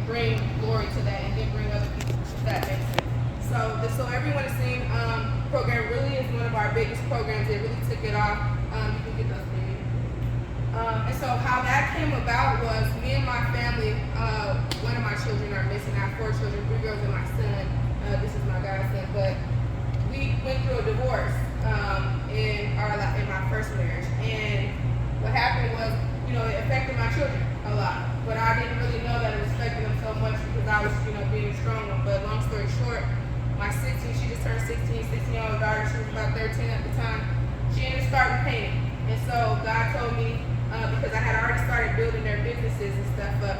bring glory to that and then bring other people, if that makes sense. So everyone is seeing program really is one of our biggest programs. It really took it off. You can get those things. And so how that came about was me and my family, one of my children are missing. I have 4 children, 3 girls and my son. This is my godson, but we went through a divorce in my first marriage. And what happened was, it affected my children a lot. But I didn't really know that it was affecting them so much because I was, being a strong one. But long story short, my 16, she just turned 16-year-old daughter, she was about 13 at the time, she ended up starting painting. And so God told me, because I had already started building their businesses and stuff up,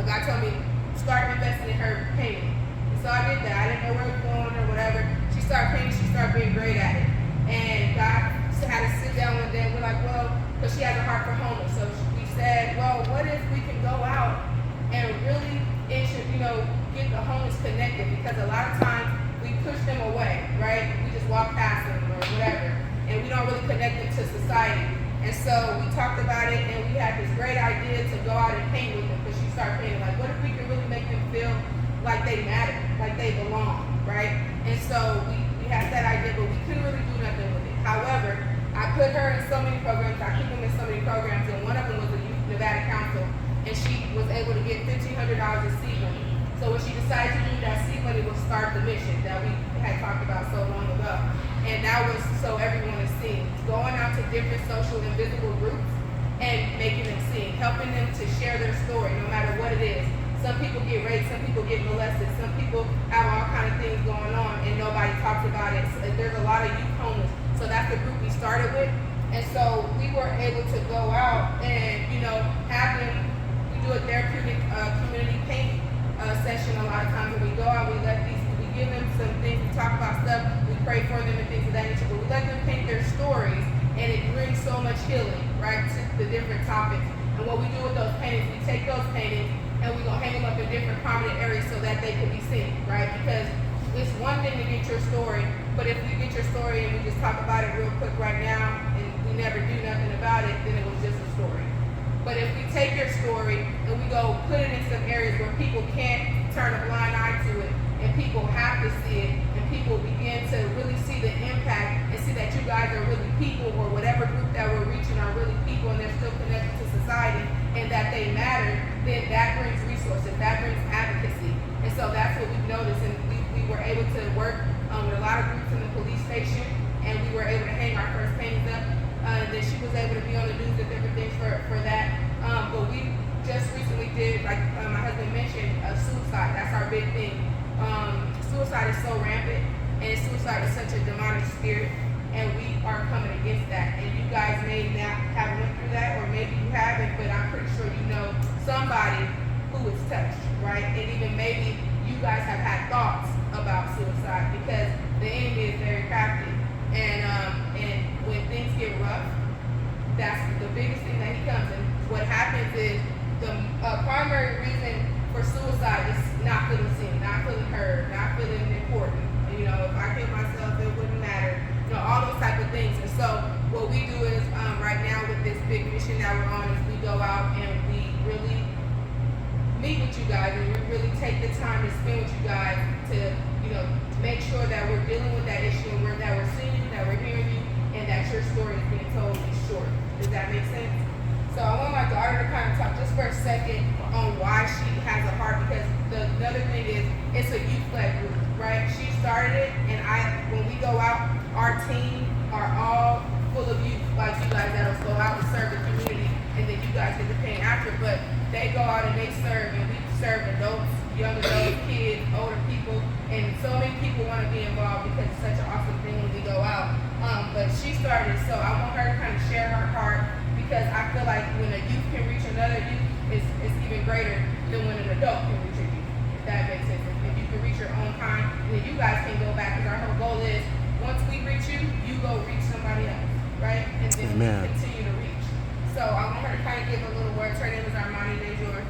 God told me, start investing in her painting. And so I did that. I didn't know where it was going or whatever. She started painting, she started being great at it. And God had us sit down one day and we're like, well, because she has a heart for homeless. So we said, well, what if we can go out and really, get the homeless connected? Because a lot of times we push them away, right? We just walk past them or whatever. And we don't really connect them to society. And so we talked about it and we had this great idea to go out and paint with them because she started painting. Like, what if we could really make them feel like they matter, like they belong, right? And so we had that idea, but we couldn't really do nothing with it. However, I put her in so many programs, I keep them in so many programs, and one of them was the Youth Nevada Council, and she was able to get $1,500 in seed money. So what she decided to do, that seed money was start the mission that we had talked about so long ago. And that was so everyone is seeing. Going out to different social and visible groups and making them sing, helping them to share their story, no matter what it is. Some people get raped, some people get molested, some people have all kind of things going on and nobody talks about it. So there's a lot of youth homeless. So that's the group we started with. And so we were able to go out and, have them, we do a therapeutic community paint session a lot of times. When we go out, we give them some things, we talk about stuff, we pray for them and things of that nature, but we let them paint their stories and it brings so much healing, right, to the different topics. And what we do with those paintings, we take those paintings and we're going to hang them up in different prominent areas so that they can be seen, right? Because it's one thing to get your story, but if you get your story and we just talk about it real quick right now and we never do nothing about it, then it was just a story. But if we take your story and we go put it in some areas where people can't turn a blind eye to it and people have to see it and people begin to really see the impact and see that you guys are really people or whatever group that we're reaching are really people and they're still connected to society and that they matter, then that brings resources, that brings advocacy. And so that's what we've noticed, and we were able to work with a lot of groups in the police station, and we were able to hang our first paintings up. And then she was able to be on the news and different things for that. But we just recently did, like my husband mentioned, suicide. That's our big thing. Suicide is so rampant, and suicide is such a demonic spirit, and we are coming against that. And you guys may not have went through that, or maybe you haven't, but I'm pretty sure you know somebody who is touched, right? And even maybe you guys have had thoughts about suicide because the enemy is very crafty. And when things get rough, that's the biggest thing that he comes in. What happens is the primary reason for suicide is not feeling seen, not feeling heard, not feeling important. If I kill myself, it wouldn't matter. All those type of things. And so what we do is right now with this big mission that we're on is we go out and we really meet with you guys and we really take the time to spend with you guys to make sure that we're dealing with that issue and that we're seeing you, that we're hearing you, and that your story is being told is short. Does that make sense? So I want my daughter to kind of talk just for a second on why she has a heart, because another thing is it's a youth-led group, right? She started it, and when we go out, our team are all full of youth like you guys that'll go out and serve the community, and then you guys get to pay after. But they go out and they serve, and we serve adults, young adults, kids, older people, and so many people want to be involved because it's such an awesome thing when we go out. But she started, so I want her to kind of share her heart, because I feel like when a youth can reach another youth, it's even greater than when an adult can reach a youth, if that makes sense. If you can reach your own kind, then you guys can go back, because our whole goal is, once we reach you, you go reach somebody else, right? And then we continue to reach. So I want her to kind of give a little word. Her name is Armani Dejor.